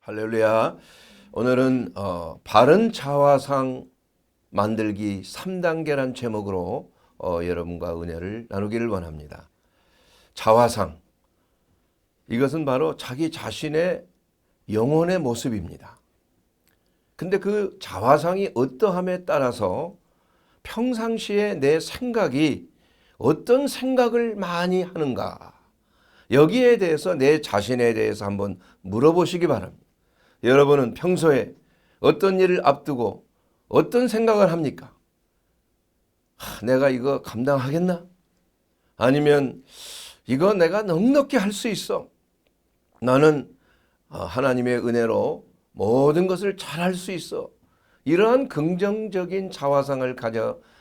할렐루야. 오늘은 바른 자화상 만들기 3단계란 제목으로 여러분과 은혜를 나누기를 원합니다. 자화상, 이것은 바로 자기 자신의 영혼의 모습입니다. 근데 그 자화상이 어떠함에 따라서 평상시에 내 생각이 어떤 생각을 많이 하는가, 여기에 대해서 내 자신에 대해서 한번 물어보시기 바랍니다. 여러분은 평소에 어떤 일을 앞두고 어떤 생각을 합니까? 내가 이거 감당하겠나? 아니면 이거 내가 넉넉히 할 수 있어. 나는 하나님의 은혜로 모든 것을 잘할 수 있어. 이러한 긍정적인 자화상을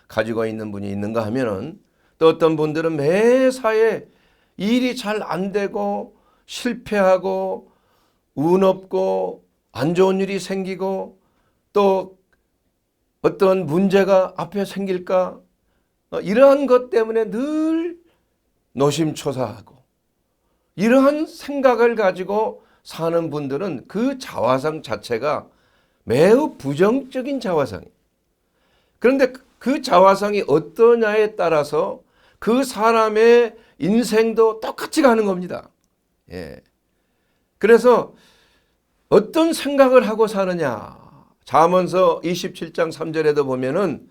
가지고 있는 분이 있는가 하면은, 또 어떤 분들은 매사에 일이 잘 안 되고 실패하고 운 없고 안 좋은 일이 생기고 또 어떤 문제가 앞에 생길까, 이러한 것 때문에 늘 노심초사하고 이러한 생각을 가지고 사는 분들은 그 자화상 자체가 매우 부정적인 자화상이에요. 그런데 그 자화상이 어떠냐에 따라서 그 사람의 인생도 똑같이 가는 겁니다. 그래서 어떤 생각을 하고 사느냐, 잠언서 27장 3절에도 보면은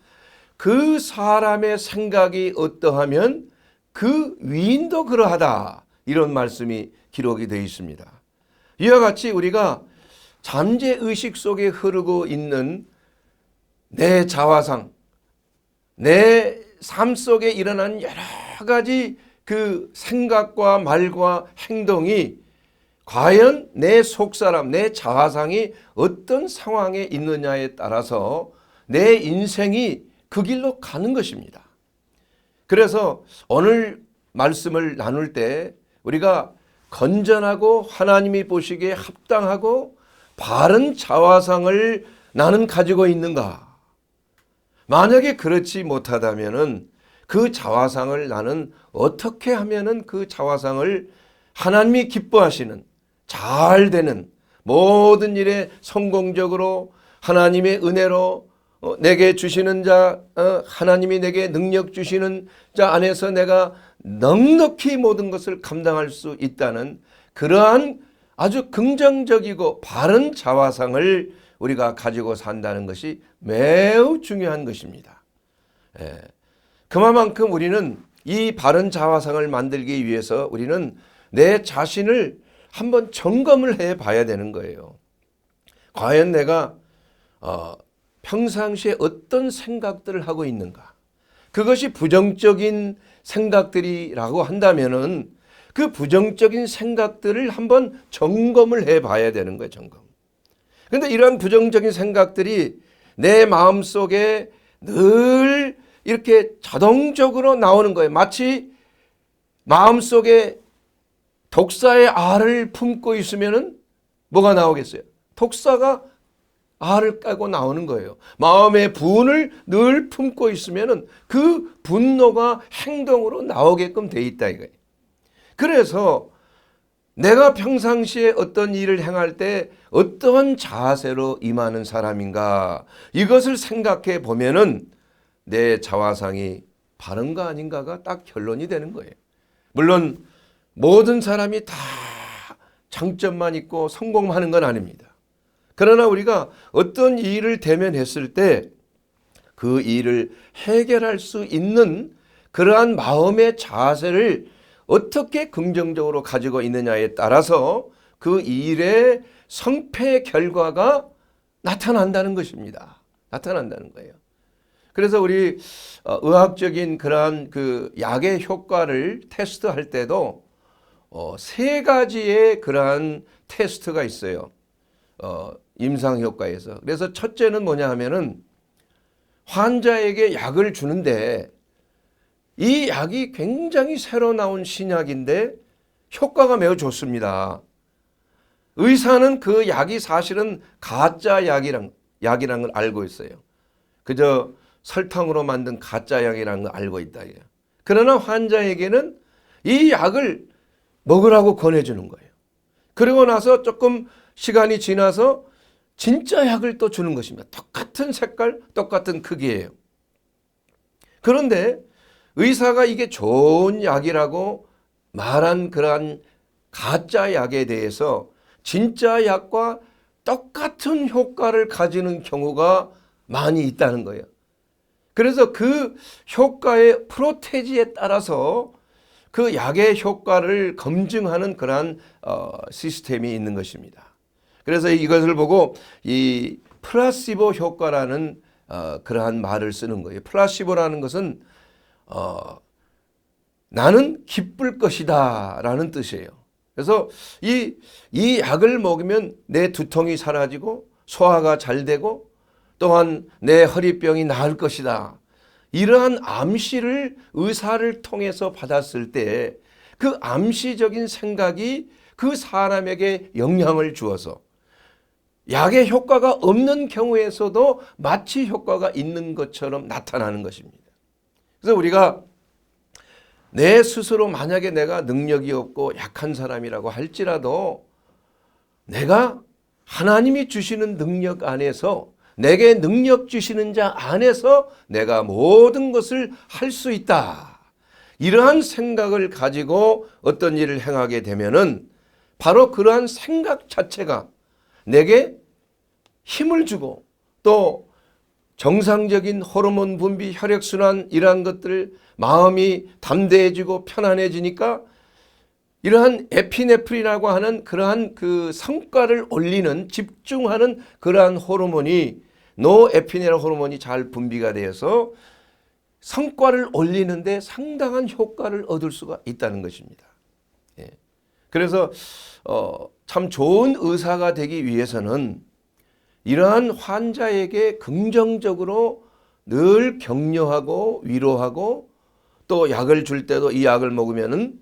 그 사람의 생각이 어떠하면 그 위인도 그러하다, 이런 말씀이 기록이 되어 있습니다. 이와 같이 우리가 잠재의식 속에 흐르고 있는 내 자화상, 내 삶 속에 일어난 여러 가지 그 생각과 말과 행동이 과연 내 속사람, 내 자화상이 어떤 상황에 있느냐에 따라서 내 인생이 그 길로 가는 것입니다. 그래서 오늘 말씀을 나눌 때 우리가 건전하고 하나님이 보시기에 합당하고 바른 자화상을 나는 가지고 있는가? 만약에 그렇지 못하다면은 그 자화상을 나는 어떻게 하면은 그 자화상을 하나님이 기뻐하시는, 잘 되는, 모든 일에 성공적으로 하나님의 은혜로 내게 주시는 자, 하나님이 내게 능력 주시는 자 안에서 내가 넉넉히 모든 것을 감당할 수 있다는 그러한 아주 긍정적이고 바른 자화상을 우리가 가지고 산다는 것이 매우 중요한 것입니다. 그만큼 우리는 이 바른 자화상을 만들기 위해서 우리는 내 자신을 한번 점검을 해 봐야 되는 거예요. 과연 내가 평상시에 어떤 생각들을 하고 있는가? 그것이 부정적인 생각들이라고 한다면은 그 부정적인 생각들을 한번 점검을 해 봐야 되는 거예요, 점검. 그런데 이러한 부정적인 생각들이 내 마음속에 늘 이렇게 자동적으로 나오는 거예요. 마치 마음속에 독사의 알을 품고 있으면은 뭐가 나오겠어요? 독사가 알을 까고 나오는 거예요. 마음의 분을 늘 품고 있으면은 그 분노가 행동으로 나오게끔 돼 있다 이거예요. 그래서 내가 평상시에 어떤 일을 행할 때 어떠한 자세로 임하는 사람인가, 이것을 생각해 보면은 내 자화상이 바른가 아닌가가 딱 결론이 되는 거예요. 물론 모든 사람이 다 장점만 있고 성공하는 건 아닙니다. 그러나 우리가 어떤 일을 대면했을 때 그 일을 해결할 수 있는 그러한 마음의 자세를 어떻게 긍정적으로 가지고 있느냐에 따라서 그 일의 성패 결과가 나타난다는 것입니다. 나타난다는 거예요. 그래서 우리 의학적인 그러한 그 약의 효과를 테스트할 때도 세 가지의 그러한 테스트가 있어요. 임상 효과에서. 그래서 첫째는 뭐냐 하면은 환자에게 약을 주는데 이 약이 굉장히 새로 나온 신약인데 효과가 매우 좋습니다. 의사는 그 약이 사실은 가짜 약이라는 걸 알고 있어요. 그저 설탕으로 만든 가짜 약이라는 걸 알고 있다. 그러나 환자에게는 이 약을 먹으라고 권해주는 거예요. 그러고 나서 조금 시간이 지나서 진짜 약을 또 주는 것입니다. 똑같은 색깔, 똑같은 크기예요. 그런데 의사가 이게 좋은 약이라고 말한 그러한 가짜 약에 대해서 진짜 약과 똑같은 효과를 가지는 경우가 많이 있다는 거예요. 그래서 그 효과의 프로테지에 따라서 그 약의 효과를 검증하는 그러한 시스템이 있는 것입니다. 그래서 이것을 보고 이 플라시보 효과라는 그러한 말을 쓰는 거예요. 플라시보라는 것은 나는 기쁠 것이다 라는 뜻이에요. 그래서 이 약을 먹으면 내 두통이 사라지고 소화가 잘 되고 또한 내 허리병이 나을 것이다. 이러한 암시를 의사를 통해서 받았을 때 그 암시적인 생각이 그 사람에게 영향을 주어서 약의 효과가 없는 경우에서도 마치 효과가 있는 것처럼 나타나는 것입니다. 그래서 우리가 내 스스로 만약에 내가 능력이 없고 약한 사람이라고 할지라도 내가 하나님이 주시는 능력 안에서 내게 능력 주시는 자 안에서 내가 모든 것을 할 수 있다. 이러한 생각을 가지고 어떤 일을 행하게 되면은 바로 그러한 생각 자체가 내게 힘을 주고 또 정상적인 호르몬 분비, 혈액순환 이러한 것들 마음이 담대해지고 편안해지니까 이러한 에피네프린이라고 하는 그러한 그 성과를 올리는 집중하는 그러한 호르몬이 노에피네랄 호르몬이 잘 분비가 되어서 성과를 올리는데 상당한 효과를 얻을 수가 있다는 것입니다. 예. 그래서 참 좋은 의사가 되기 위해서는 이러한 환자에게 긍정적으로 늘 격려하고 위로하고 또 약을 줄 때도 이 약을 먹으면은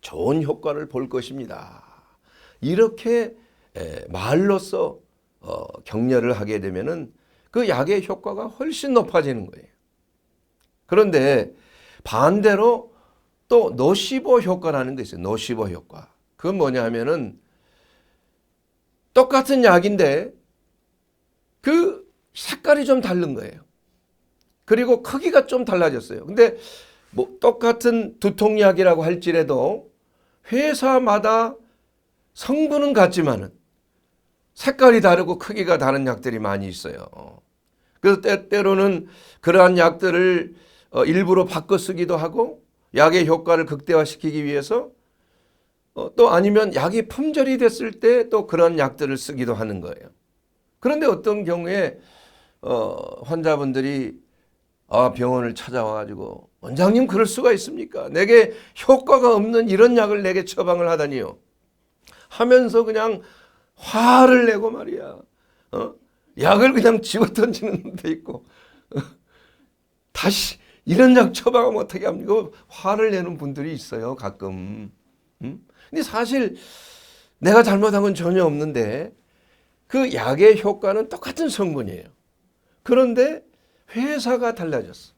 좋은 효과를 볼 것입니다. 이렇게 말로써 격려를 하게 되면은 그 약의 효과가 훨씬 높아지는 거예요. 그런데 반대로 또 노시보 효과라는 게 있어요. 노시보 효과. 그건 뭐냐 하면은 똑같은 약인데 그 색깔이 좀 다른 거예요. 그리고 크기가 좀 달라졌어요. 근데 뭐 똑같은 두통약이라고 할지라도 회사마다 성분은 같지만은 색깔이 다르고 크기가 다른 약들이 많이 있어요. 그래서 때로는 그러한 약들을 일부러 바꿔 쓰기도 하고 약의 효과를 극대화시키기 위해서 또 아니면 약이 품절이 됐을 때 또 그런 약들을 쓰기도 하는 거예요. 그런데 어떤 경우에 환자분들이 병원을 찾아와가지고 원장님 그럴 수가 있습니까? 내게 효과가 없는 이런 약을 내게 처방을 하다니요. 하면서 그냥 화를 내고 말이야. 약을 그냥 집어 던지는 데 있고 다시 이런 약 처방하면 어떻게 합니까? 화를 내는 분들이 있어요 가끔. 근데 사실 내가 잘못한 건 전혀 없는데 그 약의 효과는 똑같은 성분이에요. 그런데 회사가 달라졌어.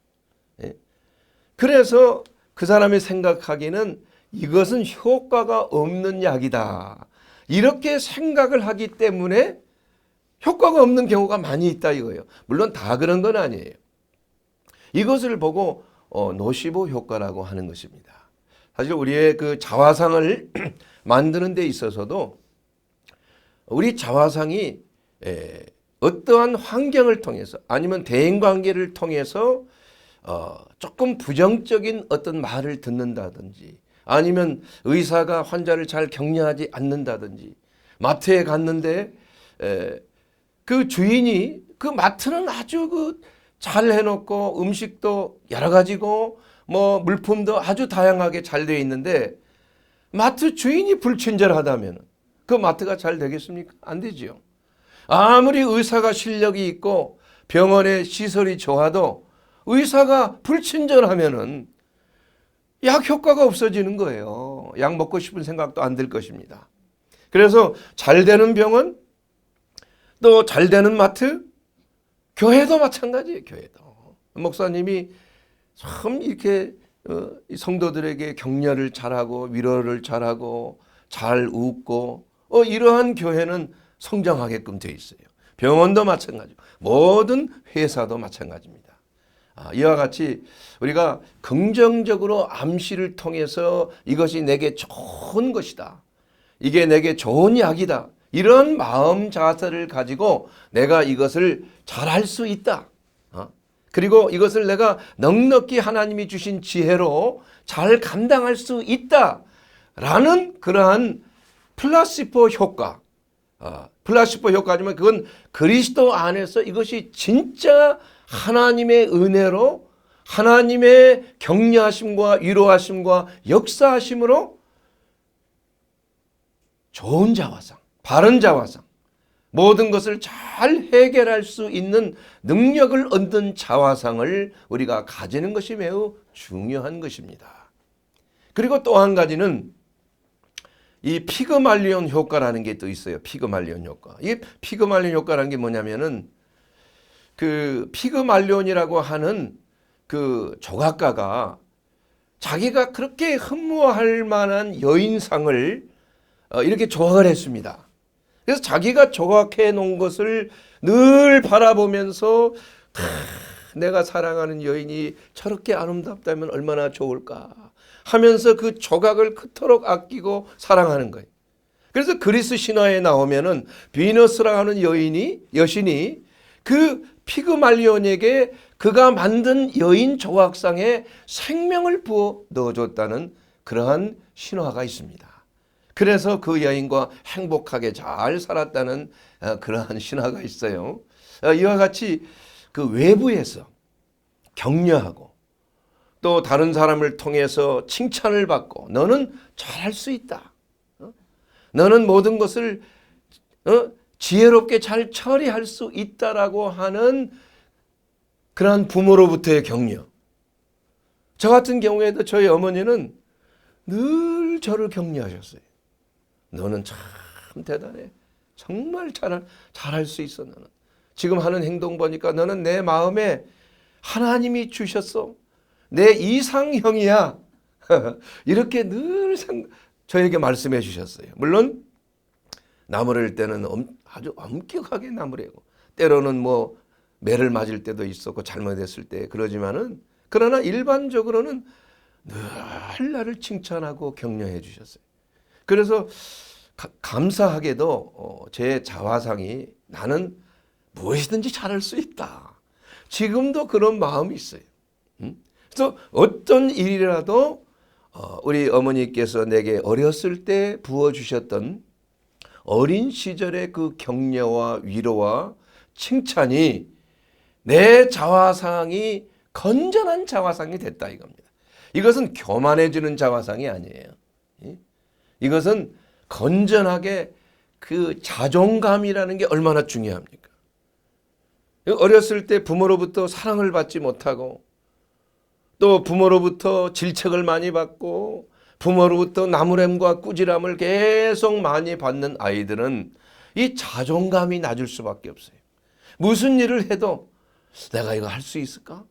그래서 그 사람이 생각하기는 이것은 효과가 없는 약이다. 이렇게 생각을 하기 때문에 효과가 없는 경우가 많이 있다 이거예요. 물론 다 그런 건 아니에요. 이것을 보고 노시보 효과라고 하는 것입니다. 사실 우리의 그 자화상을 만드는 데 있어서도 우리 자화상이 어떠한 환경을 통해서 아니면 대인관계를 통해서 조금 부정적인 어떤 말을 듣는다든지 아니면 의사가 환자를 잘 격려하지 않는다든지 마트에 갔는데 그 주인이 그 마트는 아주 잘 해놓고 음식도 여러 가지고 뭐 물품도 아주 다양하게 잘 되어 있는데 마트 주인이 불친절하다면 그 마트가 잘 되겠습니까? 안 되지요. 아무리 의사가 실력이 있고 병원의 시설이 좋아도 의사가 불친절하면은 약 효과가 없어지는 거예요. 약 먹고 싶은 생각도 안 들 것입니다. 그래서 잘 되는 병원 또 잘 되는 마트 교회도 마찬가지예요. 교회도 목사님이 참 이렇게 성도들에게 격려를 잘하고 위로를 잘하고 잘 웃고 이러한 교회는 성장하게끔 되어 있어요. 병원도 마찬가지고 모든 회사도 마찬가지입니다. 이와 같이 우리가 긍정적으로 암시를 통해서 이것이 내게 좋은 것이다, 이게 내게 좋은 약이다, 이런 마음 자세를 가지고 내가 이것을 잘할 수 있다, 그리고 이것을 내가 넉넉히 하나님이 주신 지혜로 잘 감당할 수 있다라는 그러한 플라시보 효과, 플라시보 효과지만 그건 그리스도 안에서 이것이 진짜 하나님의 은혜로, 하나님의 격려하심과 위로하심과 역사하심으로 좋은 자화상, 바른 자화상, 모든 것을 잘 해결할 수 있는 능력을 얻는 자화상을 우리가 가지는 것이 매우 중요한 것입니다. 그리고 또 한 가지는 이 피그말리온 효과라는 게 또 있어요. 피그말리온 효과. 이 피그말리온 효과라는 게 뭐냐면은 그 피그말리온이라고 하는 그 조각가가 자기가 그렇게 흠모할 만한 여인상을 이렇게 조각을 했습니다. 그래서 자기가 조각해 놓은 것을 늘 바라보면서 내가 사랑하는 여인이 저렇게 아름답다면 얼마나 좋을까 하면서 그 조각을 그토록 아끼고 사랑하는 거예요. 그래서 그리스 신화에 나오면은 비너스라고 하는 여신이 그 피그말리온에게 그가 만든 여인 조각상에 생명을 부어 넣어줬다는 그러한 신화가 있습니다. 그래서 그 여인과 행복하게 잘 살았다는 그러한 신화가 있어요. 이와 같이 그 외부에서 격려하고 또 다른 사람을 통해서 칭찬을 받고 너는 잘할 수 있다, 너는 모든 것을 지혜롭게 잘 처리할 수 있다라고 하는 그러한 부모로부터의 격려. 저 같은 경우에도 저희 어머니는 늘 저를 격려하셨어요. 너는 참 대단해. 정말 잘할 수 있어. 너는 지금 하는 행동 보니까 너는 내 마음에 하나님이 주셨어. 내 이상형이야. 이렇게 늘 저에게 말씀해 주셨어요. 물론 나무랄 때는 아주 엄격하게 나무래고 때로는 뭐 매를 맞을 때도 있었고 잘못했을 때 그러지만은 그러나 일반적으로는 늘 나를 칭찬하고 격려해 주셨어요. 그래서 감사하게도 제 자화상이 나는 무엇이든지 잘할 수 있다. 지금도 그런 마음이 있어요. 그래서 어떤 일이라도 우리 어머니께서 내게 어렸을 때 부어주셨던 어린 시절의 그 격려와 위로와 칭찬이 내 자화상이 건전한 자화상이 됐다 이겁니다. 이것은 교만해지는 자화상이 아니에요. 이것은 건전하게 그 자존감이라는 게 얼마나 중요합니까? 어렸을 때 부모로부터 사랑을 받지 못하고 또 부모로부터 질책을 많이 받고 부모로부터 나무램과 꾸지람을 계속 많이 받는 아이들은 이 자존감이 낮을 수밖에 없어요. 무슨 일을 해도 내가 이거 할 수 있을까?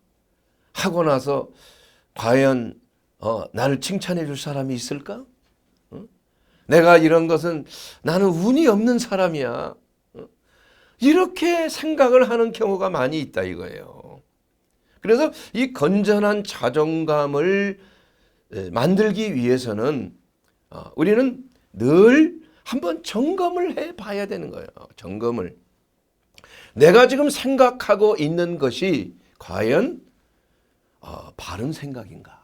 하고 나서 과연 나를 칭찬해 줄 사람이 있을까? 내가 이런 것은 나는 운이 없는 사람이야. 이렇게 생각을 하는 경우가 많이 있다 이거예요. 그래서 이 건전한 자존감을 만들기 위해서는 우리는 늘 한번 점검을 해 봐야 되는 거예요. 점검을. 내가 지금 생각하고 있는 것이 과연 바른 생각인가?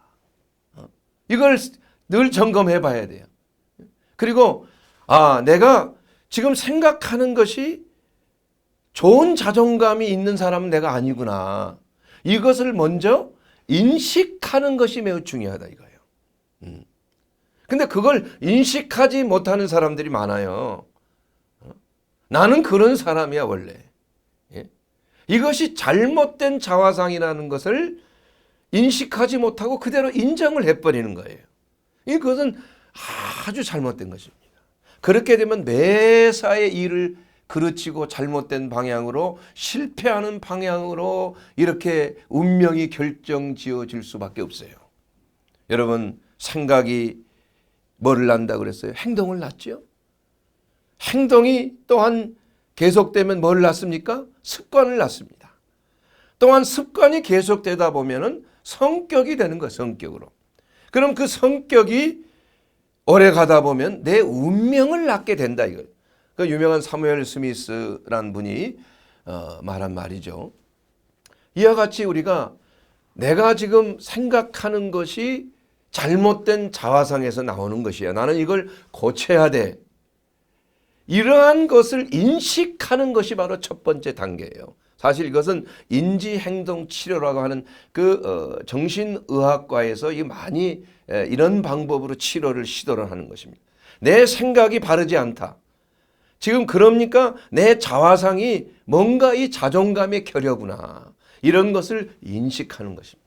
이걸 늘 점검해 봐야 돼요. 그리고 내가 지금 생각하는 것이 좋은 자존감이 있는 사람은 내가 아니구나. 이것을 먼저 인식하는 것이 매우 중요하다 이거예요. 근데 그걸 인식하지 못하는 사람들이 많아요. 나는 그런 사람이야 원래. 이것이 잘못된 자화상이라는 것을 인식하지 못하고 그대로 인정을 해버리는 거예요. 이것은 아주 잘못된 것입니다. 그렇게 되면 매사의 일을 그르치고 잘못된 방향으로 실패하는 방향으로 이렇게 운명이 결정지어질 수밖에 없어요. 여러분 생각이 뭐를 낳는다 그랬어요? 행동을 낳죠. 행동이 또한 계속되면 뭘 낳습니까? 습관을 낳습니다. 또한 습관이 계속되다 보면은 성격이 되는 거예요. 성격으로. 그럼 그 성격이 오래 가다 보면 내 운명을 낳게 된다 이거예요. 그 유명한 사무엘 스미스라는 분이 말한 말이죠. 이와 같이 우리가 내가 지금 생각하는 것이 잘못된 자화상에서 나오는 것이야. 나는 이걸 고쳐야 돼. 이러한 것을 인식하는 것이 바로 첫 번째 단계예요. 사실 이것은 인지행동치료라고 하는 그 정신의학과에서 많이 이런 방법으로 치료를 시도를 하는 것입니다. 내 생각이 바르지 않다. 지금 그럽니까? 내 자화상이 뭔가 이 자존감의 결여구나. 이런 것을 인식하는 것입니다.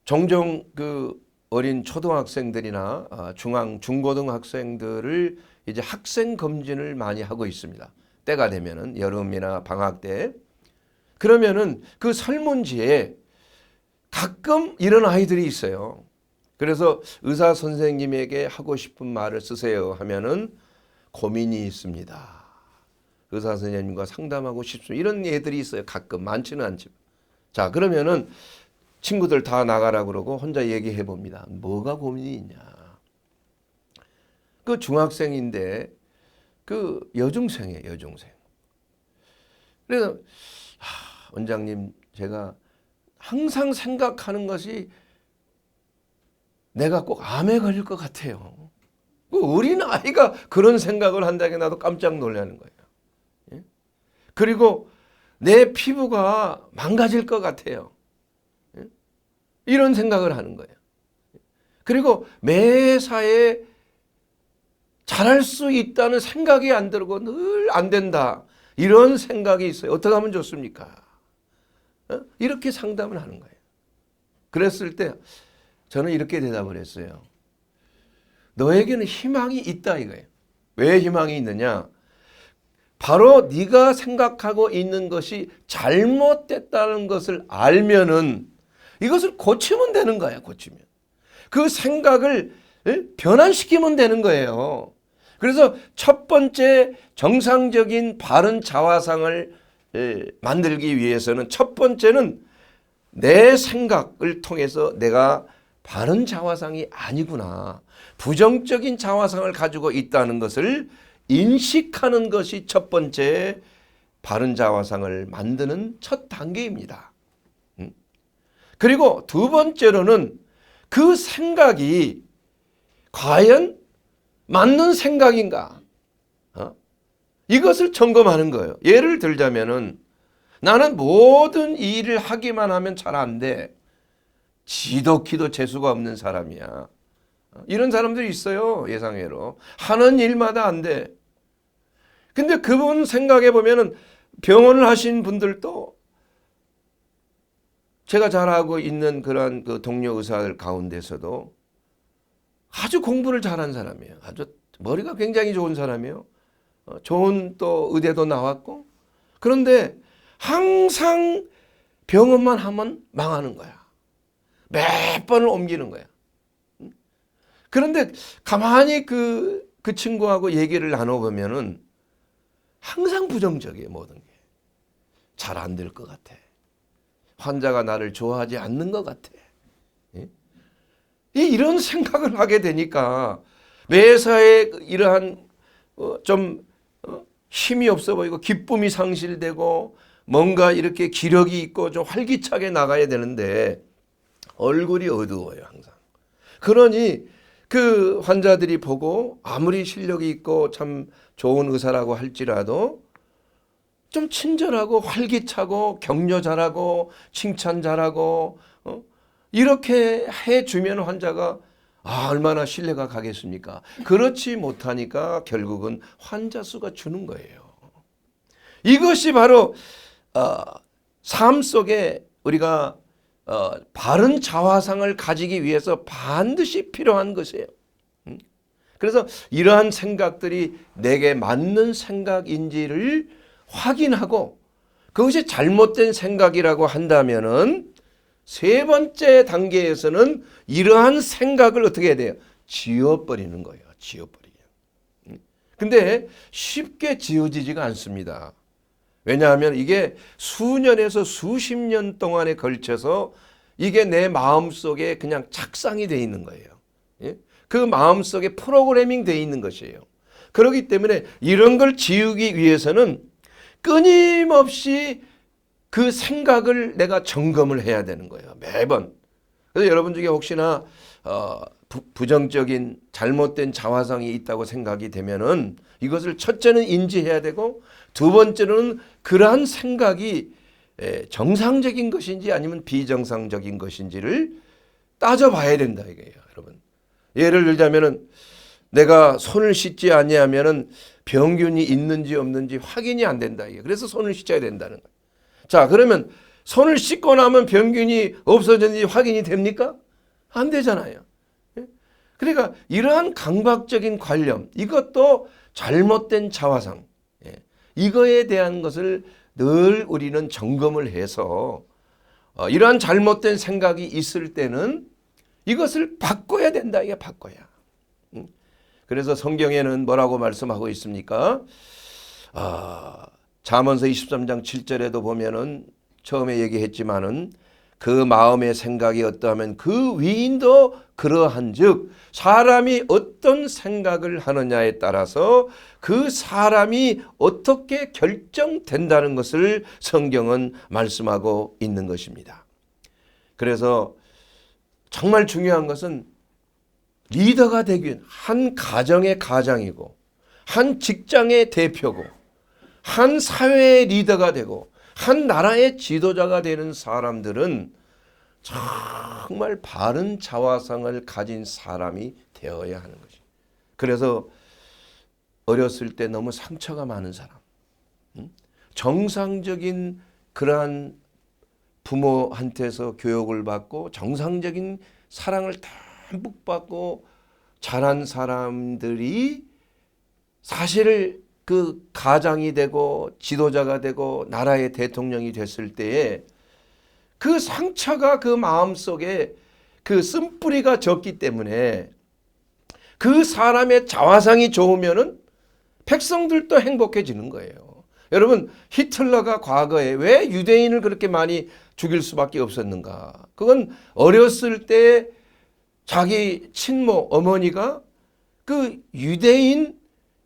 종종 그 어린 초등학생들이나 중고등학생들을 이제 학생 검진을 많이 하고 있습니다. 때가 되면은 여름이나 방학 때. 그러면은 그 설문지에 가끔 이런 아이들이 있어요. 그래서 의사 선생님에게 하고 싶은 말을 쓰세요 하면은 고민이 있습니다. 의사 선생님과 상담하고 싶습니다. 이런 애들이 있어요. 가끔 많지는 않지만. 자, 그러면은 친구들 다 나가라 그러고 혼자 얘기해 봅니다. 뭐가 고민이 있냐. 그 중학생인데 그 여중생이에요. 여중생. 그래서 원장님 제가 항상 생각하는 것이 내가 꼭 암에 걸릴 것 같아요. 그 어린 아이가 그런 생각을 한다니까 나도 깜짝 놀라는 거예요. 예? 그리고 내 피부가 망가질 것 같아요. 예? 이런 생각을 하는 거예요. 그리고 매사에 잘할 수 있다는 생각이 안 들고 늘 안 된다. 이런 생각이 있어요. 어떻게 하면 좋습니까? 이렇게 상담을 하는 거예요. 그랬을 때 저는 이렇게 대답을 했어요. 너에게는 희망이 있다 이거예요. 왜 희망이 있느냐? 바로 네가 생각하고 있는 것이 잘못됐다는 것을 알면은 이것을 고치면 되는 거야. 고치면. 그 생각을 변환시키면 되는 거예요. 그래서 첫 번째 정상적인 바른 자화상을 만들기 위해서는 첫 번째는 내 생각을 통해서 내가 바른 자화상이 아니구나. 부정적인 자화상을 가지고 있다는 것을 인식하는 것이 첫 번째 바른 자화상을 만드는 첫 단계입니다. 그리고 두 번째로는 그 생각이 과연 맞는 생각인가? 이것을 점검하는 거예요. 예를 들자면은 나는 모든 일을 하기만 하면 잘 안 돼. 지독히도 재수가 없는 사람이야. 이런 사람들이 있어요. 예상외로. 하는 일마다 안 돼. 근데 그분 생각해 보면은 병원을 하신 분들도 제가 잘 알고 있는 그런 그 동료 의사들 가운데서도 아주 공부를 잘한 사람이에요. 아주 머리가 굉장히 좋은 사람이에요. 좋은 또 의대도 나왔고. 그런데 항상 병원만 하면 망하는 거야. 몇 번을 옮기는 거야. 그런데 가만히 그 친구하고 얘기를 나눠보면은 항상 부정적이에요. 모든 게. 잘 안 될 것 같아. 환자가 나를 좋아하지 않는 것 같아. 이런 생각을 하게 되니까 매사에 이러한 좀 힘이 없어 보이고 기쁨이 상실되고 뭔가 이렇게 기력이 있고 좀 활기차게 나가야 되는데 얼굴이 어두워요. 항상. 그러니 그 환자들이 보고 아무리 실력이 있고 참 좋은 의사라고 할지라도 좀 친절하고 활기차고 격려 잘하고 칭찬 잘하고 이렇게 해주면 환자가 얼마나 신뢰가 가겠습니까? 그렇지 못하니까 결국은 환자 수가 주는 거예요. 이것이 바로 삶 속에 우리가 바른 자화상을 가지기 위해서 반드시 필요한 것이에요. 그래서 이러한 생각들이 내게 맞는 생각인지를 확인하고 그것이 잘못된 생각이라고 한다면은 세 번째 단계에서는 이러한 생각을 어떻게 해야 돼요? 지워버리는 거예요. 지어버리게. 근데 쉽게 지어지지가 않습니다. 왜냐하면 이게 수년에서 수십 년 동안에 걸쳐서 이게 내 마음속에 그냥 착상이 되어 있는 거예요. 예? 그 마음속에 프로그래밍 되어 있는 것이에요. 그렇기 때문에 이런 걸 지우기 위해서는 끊임없이 그 생각을 내가 점검을 해야 되는 거예요. 매번. 그래서 여러분 중에 혹시나 부정적인 잘못된 자화상이 있다고 생각이 되면은 이것을 첫째는 인지해야 되고 두 번째로는 그러한 생각이 정상적인 것인지 아니면 비정상적인 것인지를 따져봐야 된다 이거예요, 여러분. 예를 들자면은 내가 손을 씻지 아니하면은 병균이 있는지 없는지 확인이 안 된다 이게. 그래서 손을 씻어야 된다는 거예요. 자, 그러면 손을 씻고 나면 병균이 없어졌는지 확인이 됩니까? 안 되잖아요. 그러니까 이러한 강박적인 관념, 이것도 잘못된 자화상, 이거에 대한 것을 늘 우리는 점검을 해서 이러한 잘못된 생각이 있을 때는 이것을 바꿔야 된다. 이게 바꿔야. 그래서 성경에는 뭐라고 말씀하고 있습니까? 잠언서 23장 7절에도 보면은 처음에 얘기했지만은 그 마음의 생각이 어떠하면 그 위인도 그러한즉 사람이 어떤 생각을 하느냐에 따라서 그 사람이 어떻게 결정된다는 것을 성경은 말씀하고 있는 것입니다. 그래서 정말 중요한 것은 리더가 되기 위한 한 가정의 가장이고 한 직장의 대표고 한 사회의 리더가 되고 한 나라의 지도자가 되는 사람들은 정말 바른 자화상을 가진 사람이 되어야 하는 것이. 그래서 어렸을 때 너무 상처가 많은 사람, 정상적인 그러한 부모한테서 교육을 받고 정상적인 사랑을 듬뿍 받고 자란 사람들이 사실 그 가장이 되고 지도자가 되고 나라의 대통령이 됐을 때에 그 상처가 그 마음속에 그 쓴뿌리가 졌기 때문에 그 사람의 자화상이 좋으면은 백성들도 행복해지는 거예요. 여러분, 히틀러가 과거에 왜 유대인을 그렇게 많이 죽일 수밖에 없었는가? 그건 어렸을 때 자기 친모 어머니가 그 유대인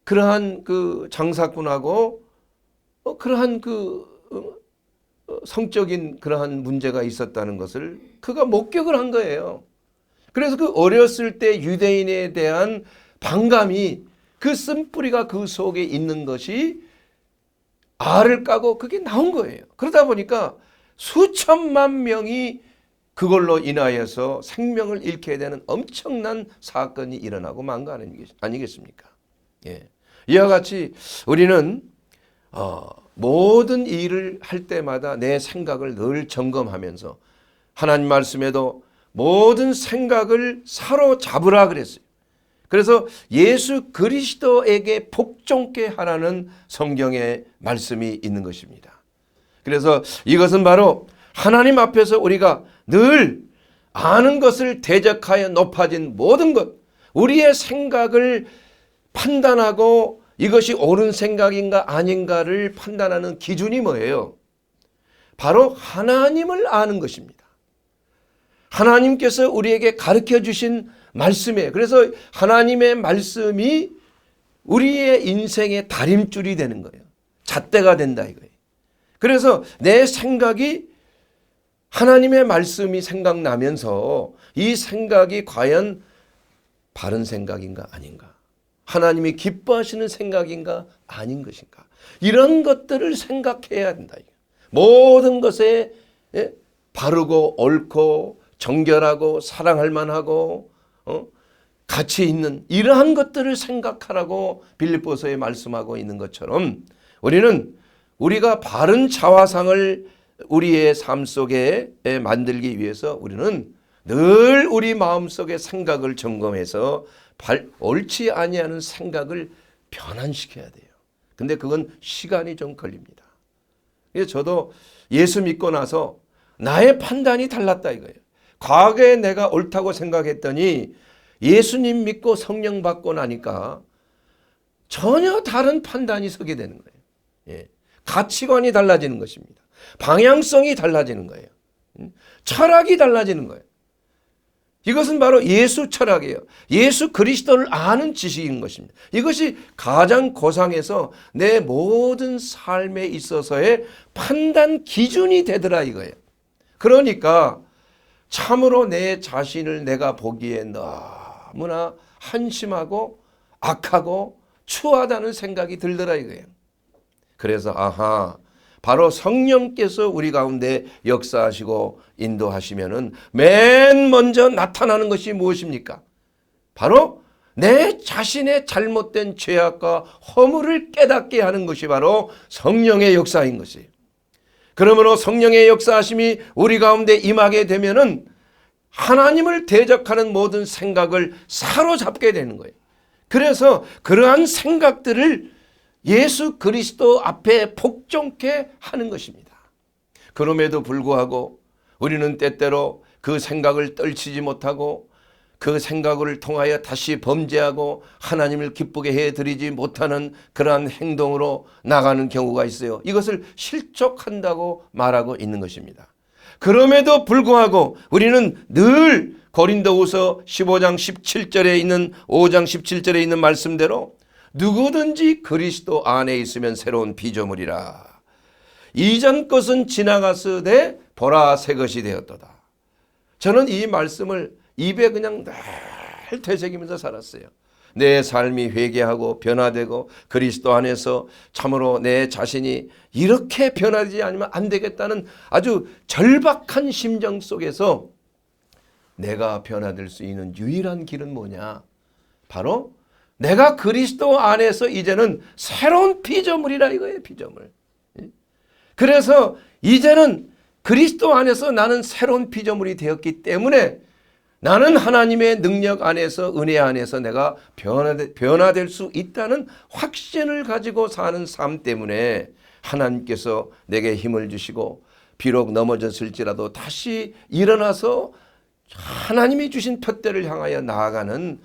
그러한 그 장사꾼하고 그러한 그 성적인 그러한 문제가 있었다는 것을 그가 목격을 한 거예요. 그래서 그 어렸을 때 유대인에 대한 반감이 그 쓴뿌리가 그 속에 있는 것이 알을 까고 그게 나온 거예요. 그러다 보니까 수천만 명이 그걸로 인하여서 생명을 잃게 되는 엄청난 사건이 일어나고 만 거 아니겠습니까? 예. 이와 같이 우리는 모든 일을 할 때마다 내 생각을 늘 점검하면서 하나님 말씀에도 모든 생각을 사로잡으라 그랬어요. 그래서 예수 그리스도에게 복종케 하라는 성경의 말씀이 있는 것입니다. 그래서 이것은 바로 하나님 앞에서 우리가 늘 아는 것을 대적하여 높아진 모든 것, 우리의 생각을 판단하고 이것이 옳은 생각인가 아닌가를 판단하는 기준이 뭐예요? 바로 하나님을 아는 것입니다. 하나님께서 우리에게 가르쳐 주신 말씀이에요. 그래서 하나님의 말씀이 우리의 인생의 다림줄이 되는 거예요. 잣대가 된다 이거예요. 그래서 내 생각이 하나님의 말씀이 생각나면서 이 생각이 과연 바른 생각인가 아닌가? 하나님이 기뻐하시는 생각인가 아닌 것인가? 이런 것들을 생각해야 된다. 모든 것에 바르고 옳고 정결하고 사랑할 만하고 가치 있는 이러한 것들을 생각하라고 빌립보서에 말씀하고 있는 것처럼 우리는 우리가 바른 자화상을 우리의 삶 속에 만들기 위해서 우리는 늘 우리 마음속의 생각을 점검해서 옳지 아니하는 생각을 변환시켜야 돼요. 근데 그건 시간이 좀 걸립니다. 그래서 저도 예수 믿고 나서 나의 판단이 달랐다 이거예요. 과거에 내가 옳다고 생각했더니 예수님 믿고 성령 받고 나니까 전혀 다른 판단이 서게 되는 거예요. 예. 가치관이 달라지는 것입니다. 방향성이 달라지는 거예요. 철학이 달라지는 거예요. 이것은 바로 예수 철학이에요. 예수 그리스도를 아는 지식인 것입니다. 이것이 가장 고상해서 내 모든 삶에 있어서의 판단 기준이 되더라 이거예요. 그러니까 참으로 내 자신을 내가 보기에 너무나 한심하고 악하고 추하다는 생각이 들더라 이거예요. 그래서 바로 성령께서 우리 가운데 역사하시고 인도하시면은 맨 먼저 나타나는 것이 무엇입니까? 바로 내 자신의 잘못된 죄악과 허물을 깨닫게 하는 것이 바로 성령의 역사인 것이에요. 그러므로 성령의 역사하심이 우리 가운데 임하게 되면은 하나님을 대적하는 모든 생각을 사로잡게 되는 거예요. 그래서 그러한 생각들을 예수 그리스도 앞에 복종케 하는 것입니다. 그럼에도 불구하고 우리는 때때로 그 생각을 떨치지 못하고 그 생각을 통하여 다시 범죄하고 하나님을 기쁘게 해드리지 못하는 그러한 행동으로 나가는 경우가 있어요. 이것을 실족한다고 말하고 있는 것입니다. 그럼에도 불구하고 우리는 늘 고린도후서 15장 17절에 있는 5장 17절에 있는 말씀대로 누구든지 그리스도 안에 있으면 새로운 피조물이라. 이전 것은 지나갔으되 보라 새 것이 되었도다. 저는 이 말씀을 입에 그냥 늘 되새기면서 살았어요. 내 삶이 회개하고 변화되고 그리스도 안에서 참으로 내 자신이 이렇게 변하지 않으면 안 되겠다는 아주 절박한 심정 속에서 내가 변화될 수 있는 유일한 길은 뭐냐? 바로 내가 그리스도 안에서 이제는 새로운 피조물이라 이거예요. 피조물. 그래서 이제는 그리스도 안에서 나는 새로운 피조물이 되었기 때문에 나는 하나님의 능력 안에서 은혜 안에서 내가 변화될 수 있다는 확신을 가지고 사는 삶 때문에 하나님께서 내게 힘을 주시고 비록 넘어졌을지라도 다시 일어나서 하나님이 주신 푯대를 향하여 나아가는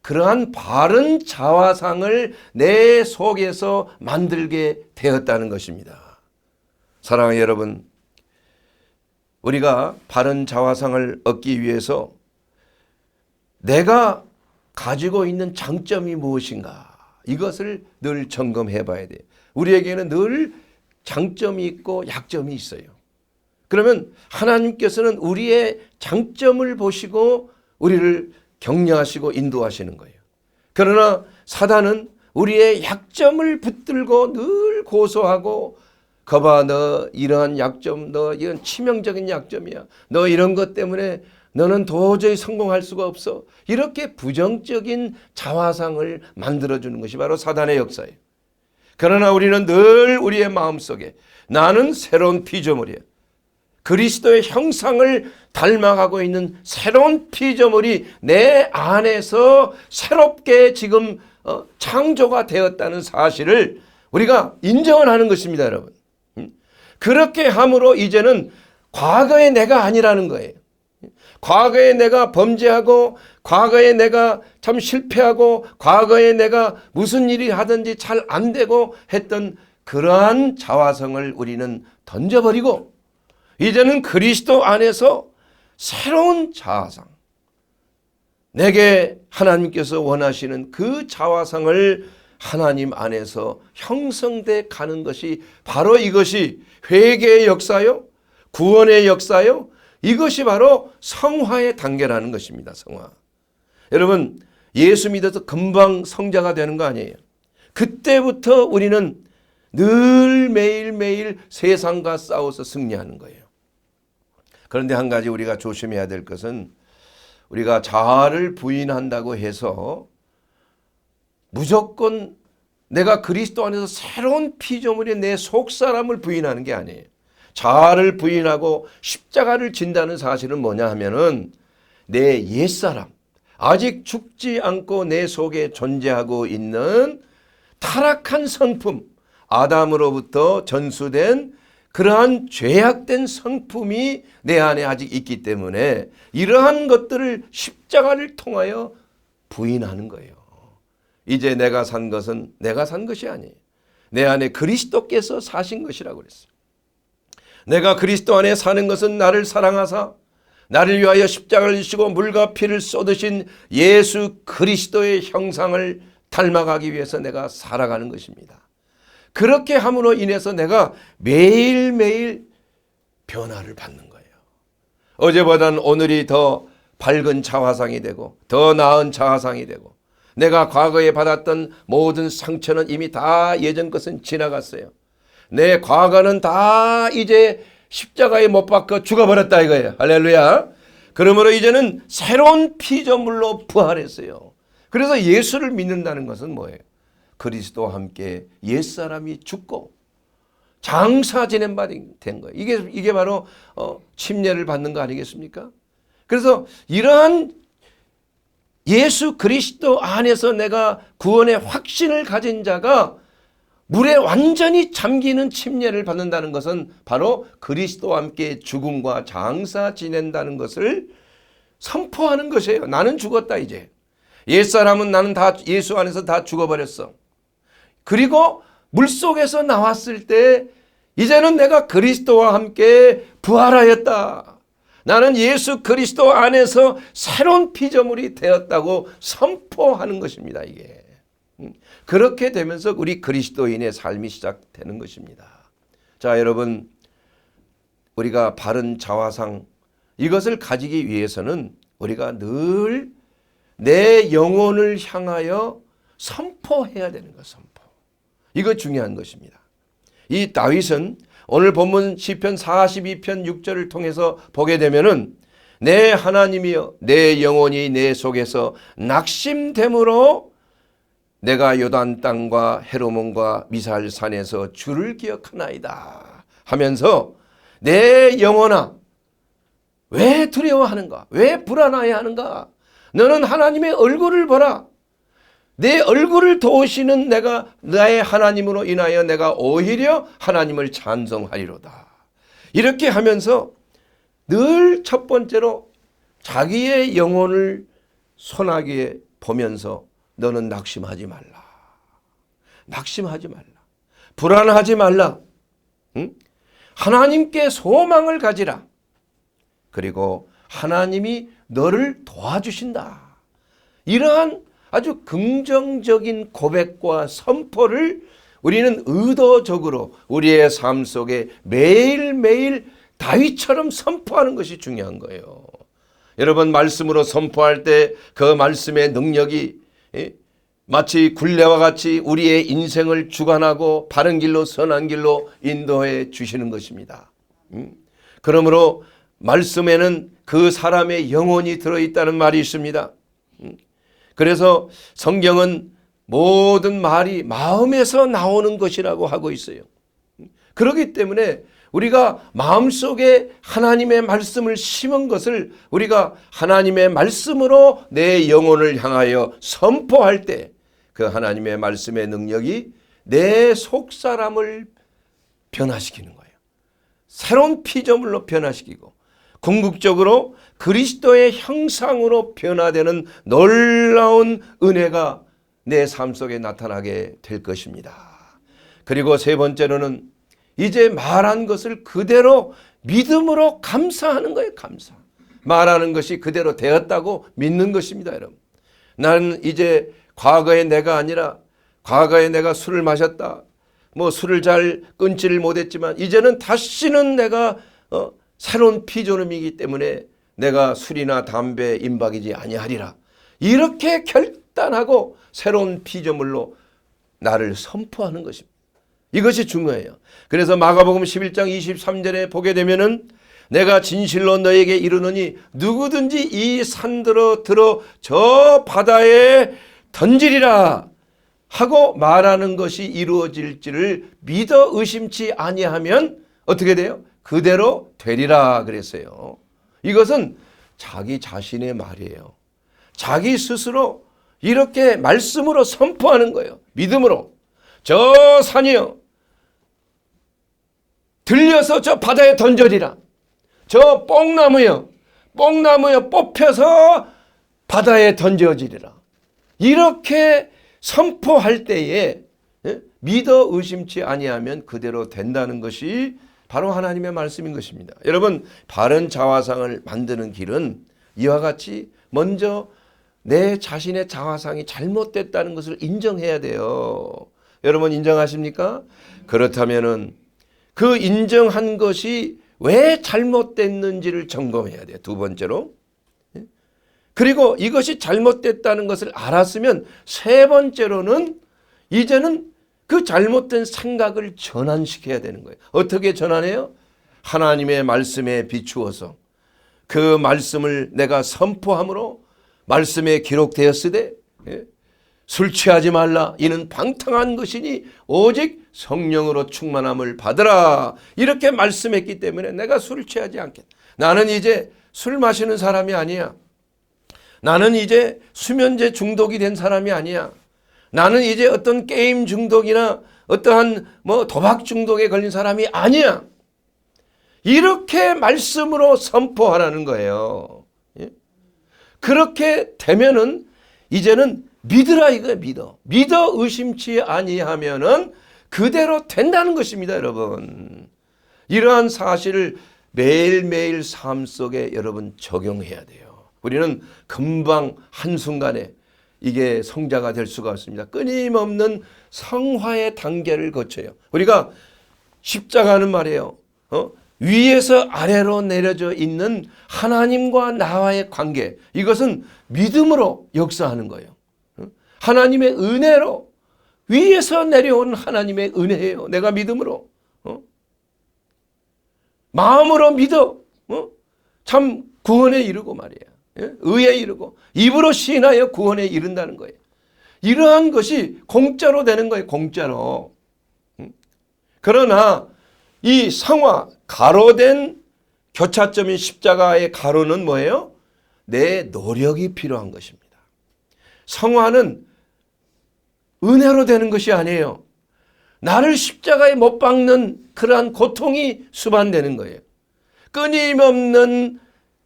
그러한 바른 자화상을 내 속에서 만들게 되었다는 것입니다. 사랑하는 여러분, 우리가 바른 자화상을 얻기 위해서 내가 가지고 있는 장점이 무엇인가 이것을 늘 점검해 봐야 돼요. 우리에게는 늘 장점이 있고 약점이 있어요. 그러면 하나님께서는 우리의 장점을 보시고 우리를 격려하시고 인도하시는 거예요. 그러나 사단은 우리의 약점을 붙들고 늘 고소하고 거봐 너 이러한 약점, 너 이런 치명적인 약점이야. 너 이런 것 때문에 너는 도저히 성공할 수가 없어. 이렇게 부정적인 자화상을 만들어주는 것이 바로 사단의 역사예요. 그러나 우리는 늘 우리의 마음속에 나는 새로운 피조물이야. 그리스도의 형상을 닮아가고 있는 새로운 피조물이 내 안에서 새롭게 지금 창조가 되었다는 사실을 우리가 인정을 하는 것입니다, 여러분. 그렇게 함으로 이제는 과거의 내가 아니라는 거예요. 과거에 내가 범죄하고 과거에 내가 참 실패하고 과거에 내가 무슨 일이 하든지 잘 안 되고 했던 그러한 자화성을 우리는 던져버리고 이제는 그리스도 안에서 새로운 자화상, 내게 하나님께서 원하시는 그 자화상을 하나님 안에서 형성돼 가는 것이 바로 이것이 회개의 역사요, 구원의 역사요, 이것이 바로 성화의 단계라는 것입니다. 성화. 여러분, 예수 믿어서 금방 성자가 되는 거 아니에요. 그때부터 우리는 늘 매일매일 세상과 싸워서 승리하는 거예요. 그런데 한 가지 우리가 조심해야 될 것은 우리가 자아를 부인한다고 해서 무조건 내가 그리스도 안에서 새로운 피조물인 내 속사람을 부인하는 게 아니에요. 자아를 부인하고 십자가를 진다는 사실은 뭐냐 하면은 내 옛사람, 아직 죽지 않고 내 속에 존재하고 있는 타락한 성품, 아담으로부터 전수된 그러한 죄악된 성품이 내 안에 아직 있기 때문에 이러한 것들을 십자가를 통하여 부인하는 거예요. 이제 내가 산 것은 내가 산 것이 아니에요. 내 안에 그리스도께서 사신 것이라고 그랬어요. 내가 그리스도 안에 사는 것은 나를 사랑하사 나를 위하여 십자가를 지시고 물과 피를 쏟으신 예수 그리스도의 형상을 닮아가기 위해서 내가 살아가는 것입니다. 그렇게 함으로 인해서 내가 매일매일 변화를 받는 거예요. 어제보다는 오늘이 더 밝은 자화상이 되고 더 나은 자화상이 되고 내가 과거에 받았던 모든 상처는 이미 다 예전 것은 지나갔어요. 내 과거는 다 이제 십자가에 못 박혀 죽어버렸다 이거예요. 할렐루야. 그러므로 이제는 새로운 피조물로 부활했어요. 그래서 예수를 믿는다는 것은 뭐예요? 그리스도와 함께 옛사람이 죽고 장사 지낸 바 된 거예요. 이게 바로 침례를 받는 거 아니겠습니까? 그래서 이러한 예수 그리스도 안에서 내가 구원의 확신을 가진 자가 물에 완전히 잠기는 침례를 받는다는 것은 바로 그리스도와 함께 죽음과 장사 지낸다는 것을 선포하는 것이에요. 나는 죽었다 이제. 옛사람은 나는 다 예수 안에서 다 죽어버렸어. 그리고 물속에서 나왔을 때 이제는 내가 그리스도와 함께 부활하였다. 나는 예수 그리스도 안에서 새로운 피조물이 되었다고 선포하는 것입니다. 이게. 그렇게 되면서 우리 그리스도인의 삶이 시작되는 것입니다. 자, 여러분, 우리가 바른 자화상 이것을 가지기 위해서는 우리가 늘 내 영혼을 향하여 선포해야 되는 것, 선포. 이거 중요한 것입니다. 이 다윗은 오늘 본문 시편 42편 6절을 통해서 보게 되면은 내 하나님이여 내 영혼이 내 속에서 낙심됨으로 내가 요단 땅과 헤르몬과 미살산에서 주를 기억하나이다 하면서 내 영혼아 왜 두려워하는가? 왜 불안하여 하는가? 너는 하나님의 얼굴을 보라. 내 얼굴을 도우시는 내가 나의 하나님으로 인하여 내가 오히려 하나님을 찬송하리로다. 이렇게 하면서 늘 첫 번째로 자기의 영혼을 소나기에 보면서 너는 낙심하지 말라. 낙심하지 말라. 불안하지 말라. 응? 하나님께 소망을 가지라. 그리고 하나님이 너를 도와주신다. 이러한 아주 긍정적인 고백과 선포를 우리는 의도적으로 우리의 삶 속에 매일매일 다윗처럼 선포하는 것이 중요한 거예요. 여러분 말씀으로 선포할 때 그 말씀의 능력이 마치 굴레와 같이 우리의 인생을 주관하고 바른 길로 선한 길로 인도해 주시는 것입니다. 그러므로 말씀에는 그 사람의 영혼이 들어있다는 말이 있습니다. 그래서 성경은 모든 말이 마음에서 나오는 것이라고 하고 있어요. 그렇기 때문에 우리가 마음속에 하나님의 말씀을 심은 것을 우리가 하나님의 말씀으로 내 영혼을 향하여 선포할 때 그 하나님의 말씀의 능력이 내 속사람을 변화시키는 거예요. 새로운 피조물로 변화시키고 궁극적으로 그리스도의 형상으로 변화되는 놀라운 은혜가 내 삶 속에 나타나게 될 것입니다. 그리고 세 번째로는 이제 말한 것을 그대로 믿음으로 감사하는 거예요. 감사. 말하는 것이 그대로 되었다고 믿는 것입니다. 여러분. 나는 이제 과거의 내가 아니라 과거에 내가 술을 마셨다. 술을 잘 끊지를 못했지만 이제는 다시는 내가 새로운 피조물이기 때문에 내가 술이나 담배 임박이지 아니하리라. 이렇게 결단하고 새로운 피조물로 나를 선포하는 것입니다. 이것이 중요해요. 그래서 마가복음 11장 23절에 보게 되면은 내가 진실로 너에게 이르노니 누구든지 이 산들어 들어 저 바다에 던지리라 하고 말하는 것이 이루어질지를 믿어 의심치 아니하면 어떻게 돼요? 그대로 되리라 그랬어요. 이것은 자기 자신의 말이에요. 자기 스스로 이렇게 말씀으로 선포하는 거예요. 믿음으로. 저 산이요. 들려서 저 바다에 던져리라. 저 뽕나무요. 뽕나무요. 뽑혀서 바다에 던져지리라. 이렇게 선포할 때에 믿어 의심치 아니하면 그대로 된다는 것이 바로 하나님의 말씀인 것입니다. 여러분, 바른 자화상을 만드는 길은 이와 같이 먼저 내 자신의 자화상이 잘못됐다는 것을 인정해야 돼요. 여러분 인정하십니까? 그렇다면은 그 인정한 것이 왜 잘못됐는지를 점검해야 돼요. 두 번째로. 그리고 이것이 잘못됐다는 것을 알았으면 세 번째로는 이제는 그 잘못된 생각을 전환시켜야 되는 거예요. 어떻게 전환해요? 하나님의 말씀에 비추어서 그 말씀을 내가 선포함으로 말씀에 기록되었으되 술 취하지 말라 이는 방탕한 것이니 오직 성령으로 충만함을 받으라 이렇게 말씀했기 때문에 내가 술을 취하지 않겠다. 나는 이제 술 마시는 사람이 아니야. 나는 이제 수면제 중독이 된 사람이 아니야. 나는 이제 어떤 게임 중독이나 어떠한 도박 중독에 걸린 사람이 아니야. 이렇게 말씀으로 선포하라는 거예요. 그렇게 되면은 이제는 믿으라 이거예요. 믿어 의심치 아니하면은 그대로 된다는 것입니다. 여러분, 이러한 사실을 매일매일 삶 속에 여러분 적용해야 돼요. 우리는 금방 한순간에 이게 성자가 될 수가 없습니다. 끊임없는 성화의 단계를 거쳐요. 우리가 십자가는 말이에요. 위에서 아래로 내려져 있는 하나님과 나와의 관계, 이것은 믿음으로 역사하는 거예요. 하나님의 은혜로, 위에서 내려온 하나님의 은혜예요. 내가 믿음으로 마음으로 믿어 참 구원에 이르고 말이야. 의에 이르고 입으로 시인하여 구원에 이른다는 거예요. 이러한 것이 공짜로 되는 거예요. 공짜로. 그러나 이 성화, 가로된 교차점인 십자가의 가로는 뭐예요? 내 노력이 필요한 것입니다. 성화는 은혜로 되는 것이 아니에요. 나를 십자가에 못 박는 그러한 고통이 수반되는 거예요. 끊임없는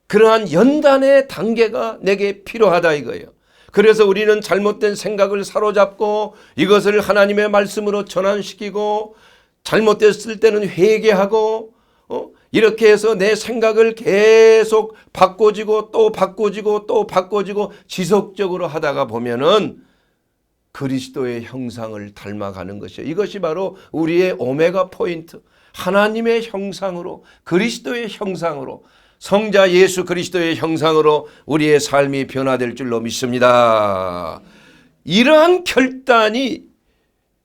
그러한 연단의 단계가 내게 필요하다 이거예요. 그래서 우리는 잘못된 생각을 사로잡고 이것을 하나님의 말씀으로 전환시키고 잘못됐을 때는 회개하고 이렇게 해서 내 생각을 계속 바꿔지고 또 바꿔지고 또 바꿔지고 지속적으로 하다가 보면은 그리스도의 형상을 닮아가는 것이에요. 이것이 바로 우리의 오메가 포인트, 하나님의 형상으로, 그리스도의 형상으로, 성자 예수 그리스도의 형상으로 우리의 삶이 변화될 줄로 믿습니다. 이러한 결단이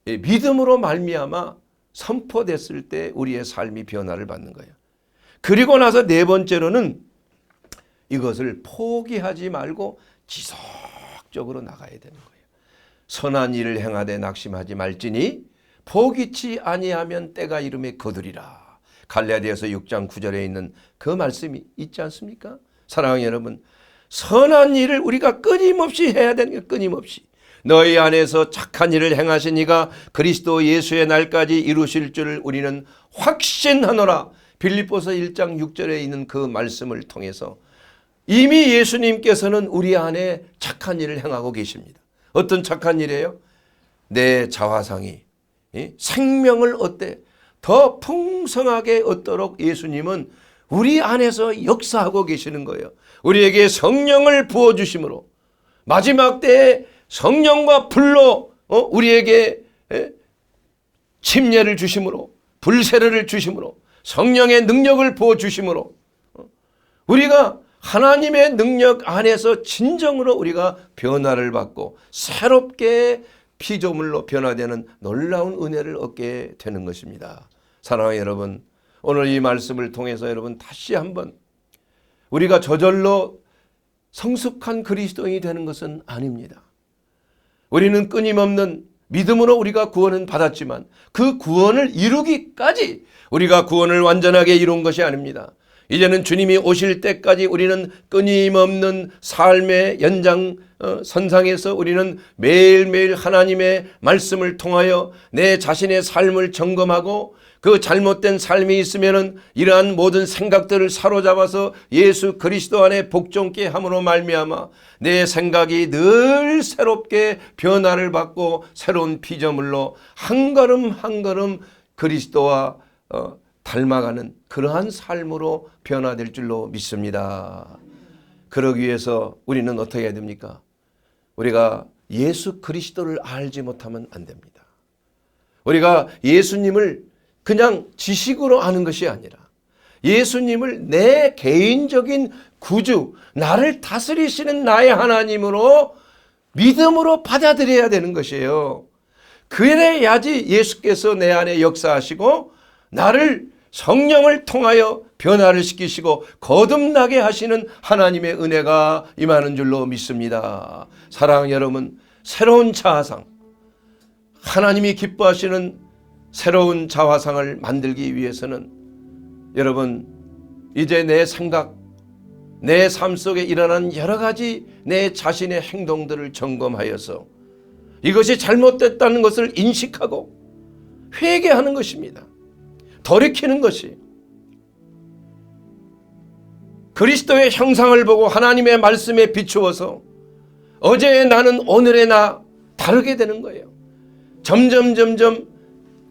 믿음으로 말미암아 선포됐을 때 우리의 삶이 변화를 받는 거예요. 그리고 나서 네 번째로는 이것을 포기하지 말고 지속적으로 나가야 되는 거예요. 선한 일을 행하되 낙심하지 말지니 포기치 아니하면 때가 이름에 거두리라. 갈라디아서 6장 9절에 있는 그 말씀이 있지 않습니까? 사랑하는 여러분, 선한 일을 우리가 끊임없이 해야 되는 거예요. 끊임없이. 너희 안에서 착한 일을 행하신 이가 그리스도 예수의 날까지 이루실 줄을 우리는 확신하노라. 빌립보서 1장 6절에 있는 그 말씀을 통해서 이미 예수님께서는 우리 안에 착한 일을 행하고 계십니다. 어떤 착한 일이에요? 내 자화상이 생명을 얻되 더 풍성하게 얻도록 예수님은 우리 안에서 역사하고 계시는 거예요. 우리에게 성령을 부어주심으로 마지막 때에 성령과 불로 우리에게 침례를 주심으로 불세례를 주심으로 성령의 능력을 부어주심으로 우리가 하나님의 능력 안에서 진정으로 우리가 변화를 받고 새롭게 피조물로 변화되는 놀라운 은혜를 얻게 되는 것입니다. 사랑하는 여러분, 오늘 이 말씀을 통해서 여러분 다시 한번 우리가 저절로 성숙한 그리스도인이 되는 것은 아닙니다. 우리는 끊임없는 믿음으로 우리가 구원은 받았지만 그 구원을 이루기까지 우리가 구원을 완전하게 이룬 것이 아닙니다. 이제는 주님이 오실 때까지 우리는 끊임없는 삶의 연장선상에서 우리는 매일매일 하나님의 말씀을 통하여 내 자신의 삶을 점검하고 그 잘못된 삶이 있으면은 이러한 모든 생각들을 사로잡아서 예수 그리스도 안에 복종케 함으로 말미암아 내 생각이 늘 새롭게 변화를 받고 새로운 피조물로 한 걸음 한 걸음 그리스도와 닮아가는 그러한 삶으로 변화될 줄로 믿습니다. 그러기 위해서 우리는 어떻게 해야 됩니까? 우리가 예수 그리스도를 알지 못하면 안 됩니다. 우리가 예수님을 그냥 지식으로 아는 것이 아니라 예수님을 내 개인적인 구주, 나를 다스리시는 나의 하나님으로 믿음으로 받아들여야 되는 것이에요. 그래야지 예수께서 내 안에 역사하시고 나를 성령을 통하여 변화를 시키시고 거듭나게 하시는 하나님의 은혜가 임하는 줄로 믿습니다. 사랑하는 여러분, 새로운 자아상, 하나님이 기뻐하시는 새로운 자화상을 만들기 위해서는 여러분 이제 내 생각, 내 삶 속에 일어난 여러 가지 내 자신의 행동들을 점검하여서 이것이 잘못됐다는 것을 인식하고 회개하는 것입니다. 돌이키는 것이 그리스도의 형상을 보고 하나님의 말씀에 비추어서 어제의 나는 오늘의 나 다르게 되는 거예요. 점점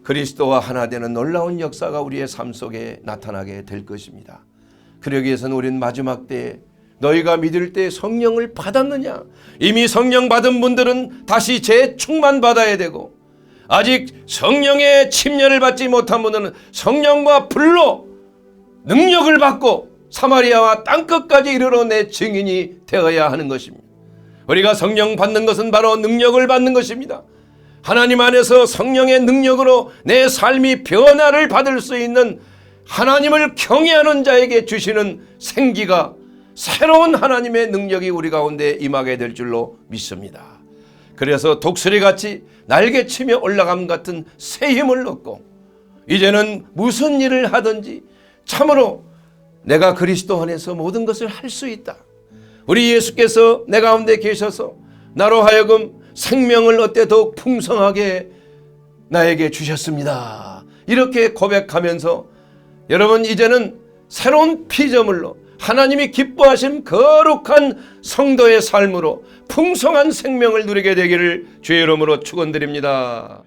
그리스도와 하나 되는 놀라운 역사가 우리의 삶 속에 나타나게 될 것입니다. 그러기 위해서는 우리는 마지막 때에 너희가 믿을 때 성령을 받았느냐? 이미 성령 받은 분들은 다시 재충만 받아야 되고 아직 성령의 침례를 받지 못한 분들은 성령과 불로 능력을 받고 사마리아와 땅끝까지 이르러 내 증인이 되어야 하는 것입니다. 우리가 성령 받는 것은 바로 능력을 받는 것입니다. 하나님 안에서 성령의 능력으로 내 삶이 변화를 받을 수 있는 하나님을 경외하는 자에게 주시는 생기가 새로운 하나님의 능력이 우리 가운데 임하게 될 줄로 믿습니다. 그래서 독수리같이 날개치며 올라감 같은 새 힘을 얻고 이제는 무슨 일을 하든지 참으로 내가 그리스도 안에서 모든 것을 할 수 있다. 우리 예수께서 내 가운데 계셔서 나로 하여금 생명을 얻되 더욱 풍성하게 나에게 주셨습니다. 이렇게 고백하면서 여러분 이제는 새로운 피조물로 하나님이 기뻐하신 거룩한 성도의 삶으로 풍성한 생명을 누리게 되기를 주의 이름으로 축원드립니다.